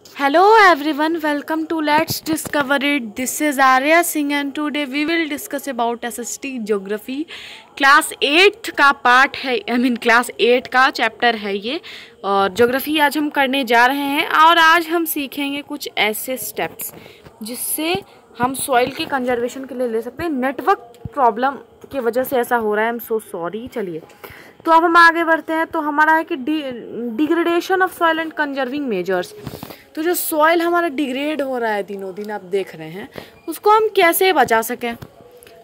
Hello everyone, welcome to Let's Discover It. This is Arya Singh and today we will discuss about SST Geography. Class 8 का part है, class 8 का chapter है ये। और geography आज हम करने जा रहे हैं और आज हम सीखेंगे कुछ ऐसे स्टेप्स जिससे हम सॉइल के कंजर्वेशन के लिए ले सकते हैं। नेटवर्क प्रॉब्लम की वजह से ऐसा हो रहा है, आई एम सो सॉरी। चलिए तो अब हम आगे बढ़ते हैं। तो हमारा है कि degradation of soil and conserving measures. तो जो सॉइल हमारा डिग्रेड हो रहा है दिनों दिन, आप देख रहे हैं, उसको हम कैसे बचा सकें।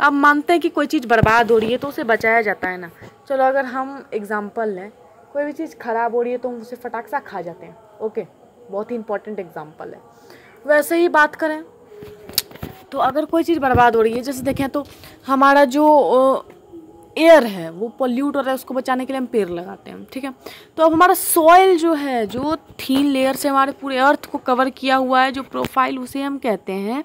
आप मानते हैं कि कोई चीज़ बर्बाद हो रही है तो उसे बचाया जाता है ना। चलो अगर हम एग्जांपल लें, कोई भी चीज़ ख़राब हो रही है तो हम उसे फटाक से खा जाते हैं। ओके, बहुत ही इंपॉर्टेंट एग्जांपल है। वैसे ही बात करें तो अगर कोई चीज़ बर्बाद हो रही है, जैसे देखें तो हमारा जो एयर है वो पोल्यूट हो रहा है, उसको बचाने के लिए हम पेड़ लगाते हैं, ठीक है। तो अब हमारा सॉइल जो है, जो थीन लेयर से हमारे पूरे अर्थ को कवर किया हुआ है, जो प्रोफाइल, उसे हम कहते हैं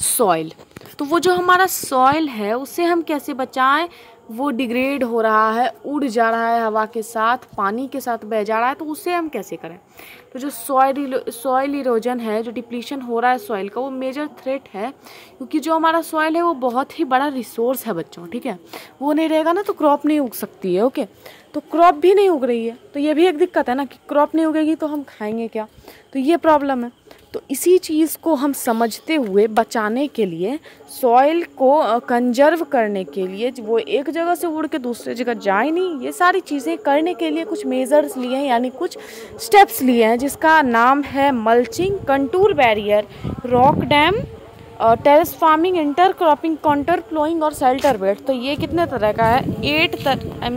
सॉइल। तो वो जो हमारा सॉइल है उसे हम कैसे बचाएं। वो डिग्रेड हो रहा है, उड़ जा रहा है हवा के साथ, पानी के साथ बह जा रहा है, तो उसे हम कैसे करें। तो जो सॉइल इरोजन है, जो डिप्लीशन हो रहा है सॉइल का, वो मेजर थ्रेट है, क्योंकि जो हमारा सॉइल है वो बहुत ही बड़ा रिसोर्स है बच्चों, ठीक है। वो नहीं रहेगा ना तो क्रॉप नहीं उग सकती है। ओके, तो क्रॉप भी नहीं उग रही है तो ये भी एक दिक्कत है ना कि क्रॉप नहीं उगेगी तो हम खाएंगे क्या, तो ये प्रॉब्लम है। तो इसी चीज़ को हम समझते हुए बचाने के लिए, सॉइल को कंजर्व करने के लिए, वो एक जगह से उड़ के दूसरी जगह जाए नहीं, ये सारी चीज़ें करने के लिए कुछ मेजर्स लिए हैं, यानी कुछ स्टेप्स लिए हैं, जिसका नाम है mulching, contour barrier, rock dam, terrace farming, inter cropping, counter ploughing और शेल्टर बेड। तो ये कितने तरह का है?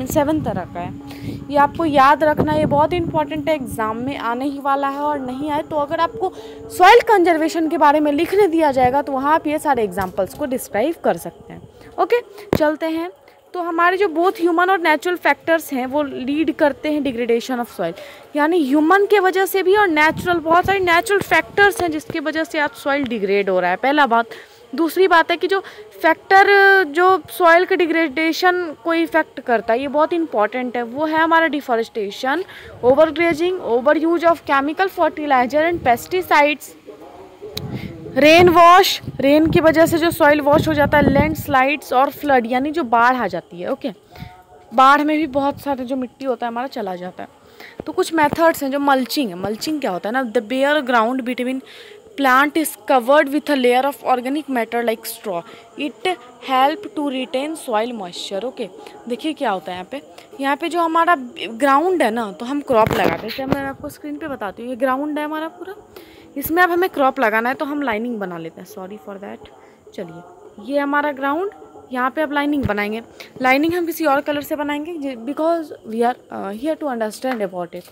7 तरह का है। ये आपको याद रखना, ये बहुत इंपॉर्टेंट है, एग्जाम में आने ही वाला है। और नहीं आए तो अगर आपको सॉइल कंजर्वेशन के बारे में लिखने दिया जाएगा तो वहाँ आप ये सारे एग्जाम्पल्स को डिस्क्राइब कर सकते हैं। ओके, चलते हैं। तो हमारे जो बोथ ह्यूमन और नेचुरल फैक्टर्स हैं वो लीड करते हैं डिग्रेडेशन ऑफ सॉइल, यानी ह्यूमन के वजह से भी और नेचुरल, बहुत सारे नेचुरल फैक्टर्स हैं जिसकी वजह से आज सॉइल डिग्रेड हो रहा है, पहला बात। दूसरी बात है कि जो फैक्टर जो सॉइल के डिग्रेडेशन को इफेक्ट करता है, ये बहुत इंपॉर्टेंट है, वो है हमारा deforestation, over grazing, over use of chemical fertiliser and pesticides, rain wash, rain की वजह से जो सॉइल वॉश हो जाता है, लैंडस्लाइड्स और फ्लड, यानी जो बाढ़ आ जाती है। ओके, बाढ़ में भी बहुत सारे जो मिट्टी होता है हमारा चला जाता है। तो कुछ मेथड्स हैं। जो मल्चिंग है, मल्चिंग क्या होता है ना, the bare ground between plant is covered with a layer of organic matter like straw. It help to retain soil moisture. Okay, देखिए क्या होता है यहाँ पे जो हमारा ग्राउंड है ना, तो हम क्रॉप लगाते हैं। जैसे मैं आपको स्क्रीन पे बताती हूँ, ये ग्राउंड है हमारा पूरा, इसमें अब हमें क्रॉप लगाना है तो हम लाइनिंग बना लेते हैं, सॉरी फॉर दैट। चलिए, ये हमारा ग्राउंड, यहाँ पे अब लाइनिंग बनाएंगे। लाइनिंग हम किसी और कलर से बनाएंगे because we are here to understand about it.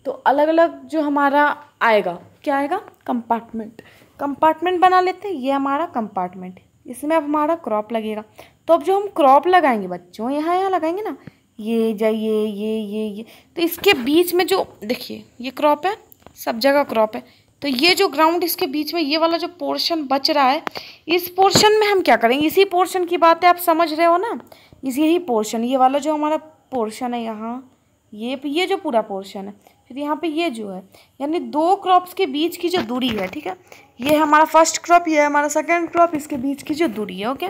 तो अलग अलग जो हमारा आएगा, क्या आएगा? कंपार्टमेंट, कंपार्टमेंट बना लेते हैं। ये हमारा कंपार्टमेंट, इसमें अब हमारा क्रॉप लगेगा। तो अब जो हम क्रॉप लगाएंगे बच्चों, यहाँ लगाएंगे ना, ये जाइए, ये तो इसके बीच में जो देखिए ये क्रॉप है, सब जगह क्रॉप है। तो ये जो ग्राउंड, इसके बीच में ये वाला जो पोर्शन बच रहा है, इस पोर्शन में हम क्या करेंगे? इसी पोर्शन की बात है, आप समझ रहे हो ना, यही पोर्शन, ये वाला जो हमारा पोर्शन है यहाँ, ये जो पूरा पोर्शन है, फिर यहाँ पे ये जो है, यानी दो क्रॉप्स के बीच की जो दूरी है, ठीक है, ये हमारा फर्स्ट क्रॉप, ये हमारा सेकंड क्रॉप, इसके बीच की जो दूरी है। ओके,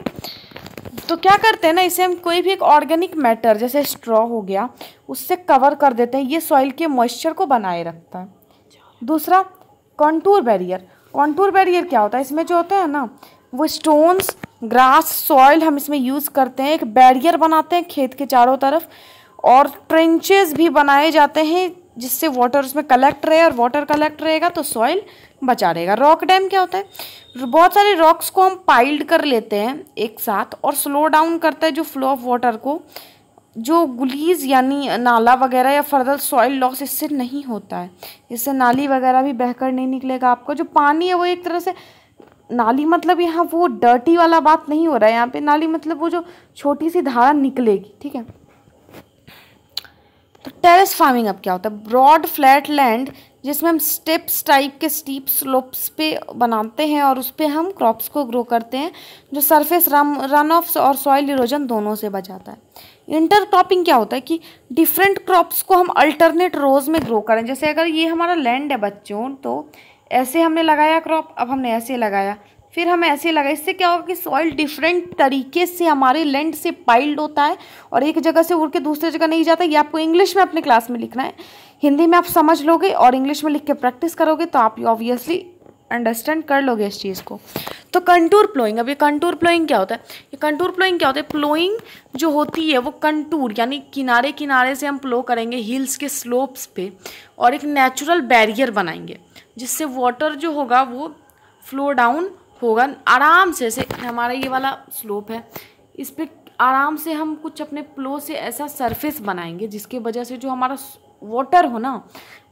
तो क्या करते हैं ना, इसे हम कोई भी एक ऑर्गेनिक मैटर जैसे स्ट्रॉ हो गया, उससे कवर कर देते हैं। ये सॉइल के मॉइस्चर को बनाए रखता है। दूसरा, कॉन्टूर बैरियर। कॉन्टूर बैरियर क्या होता है? इसमें जो होता है ना, वो स्टोन्स, ग्रास, सॉइल हम इसमें यूज़ करते हैं, एक बैरियर बनाते हैं खेत के चारों तरफ, और ट्रेंचेस भी बनाए जाते हैं जिससे वाटर उसमें कलेक्ट रहे, और वाटर कलेक्ट रहेगा तो सॉइल बचा रहेगा। रॉक डैम क्या होता है? बहुत सारे रॉक्स को हम पाइल्ड कर लेते हैं एक साथ और स्लो डाउन करता है जो फ्लो ऑफ वाटर को, जो गुलीज यानी नाला वगैरह या फर्दर सॉइल लॉस इससे नहीं होता है। इससे नाली वगैरह भी बहकर नहीं निकलेगा। आपका जो पानी है वो एक तरह से, नाली मतलब यहाँ वो डर्टी वाला बात नहीं हो रहा है, यहाँ पे नाली मतलब वो जो छोटी सी धारा निकलेगी, ठीक है। तो टेरेस फार्मिंग अब क्या होता है? ब्रॉड फ्लैट लैंड जिसमें हम स्टेप्स टाइप के स्टीप स्लोप्स पे बनाते हैं और उस पर हम क्रॉप्स को ग्रो करते हैं, जो सरफेस रन ऑफ और सॉइल इरोजन दोनों से बचाता है। इंटर क्रॉपिंग क्या होता है कि डिफरेंट क्रॉप्स को हम अल्टरनेट रोज में ग्रो करें। जैसे अगर ये हमारा लैंड है बच्चों, तो ऐसे हमने लगाया क्रॉप, अब हमने ऐसे लगाया, फिर हम ऐसे लगाए। इससे क्या होगा कि सॉइल डिफरेंट तरीके से हमारे लैंड से पाइल्ड होता है और एक जगह से उड़ के दूसरी जगह नहीं जाता। ये आपको इंग्लिश में अपने क्लास में लिखना है, हिंदी में आप समझ लोगे और इंग्लिश में लिख के प्रैक्टिस करोगे तो आप ऑब्वियसली अंडरस्टैंड कर लोगे इस चीज़ को। तो कंटूर प्लोइंग, अब ये कंटूर प्लोइंग क्या होता है? ये कंटूर प्लोइंग क्या होता है? प्लोइंग जो होती है वो कंटूर यानी किनारे किनारे से हम प्लो करेंगे हिल्स के स्लोप्स पे और एक नेचुरल बैरियर बनाएंगे जिससे वाटर जो होगा वो फ्लो डाउन होगा आराम से। हमारा ये वाला स्लोप है, इस पर आराम से हम कुछ अपने प्लो से ऐसा सरफेस बनाएंगे जिसके वजह से जो हमारा वाटर हो ना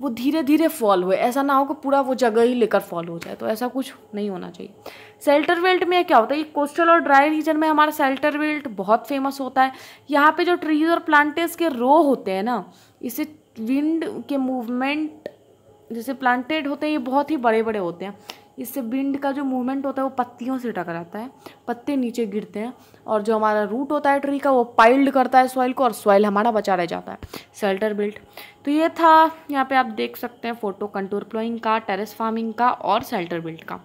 वो धीरे धीरे फॉल हुए। ऐसा ना हो कि पूरा वो जगह ही लेकर फॉल हो जाए, तो ऐसा कुछ नहीं होना चाहिए। शेल्टर बेल्ट में क्या होता है? ये कोस्टल और ड्राई रीजन में हमारा शेल्टर बेल्ट बहुत फेमस होता है। यहाँ पे जो ट्रीज और प्लांटेस के रो होते हैं ना, इसे विंड के मूवमेंट जैसे प्लांटेड होते हैं, ये बहुत ही बड़े बड़े होते हैं, इससे विंड का जो मूवमेंट होता है वो पत्तियों से टकराता है, पत्ते नीचे गिरते हैं और जो हमारा रूट होता है ट्री का वो पाइल्ड करता है सॉइल को और सॉइल हमारा बचा रह जाता है। शेल्टर बेल्ट तो ये था, यहाँ पे आप देख सकते हैं फोटो कंटूर प्लोइंग का, टेरेस फार्मिंग का और शेल्टर बेल्ट का।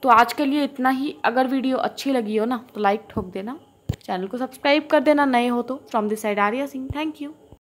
तो आज के लिए इतना ही। अगर वीडियो अच्छी लगी हो ना तो लाइक ठोक देना, चैनल को सब्सक्राइब कर देना नए हो तो। From this side Arya Singh, thank you.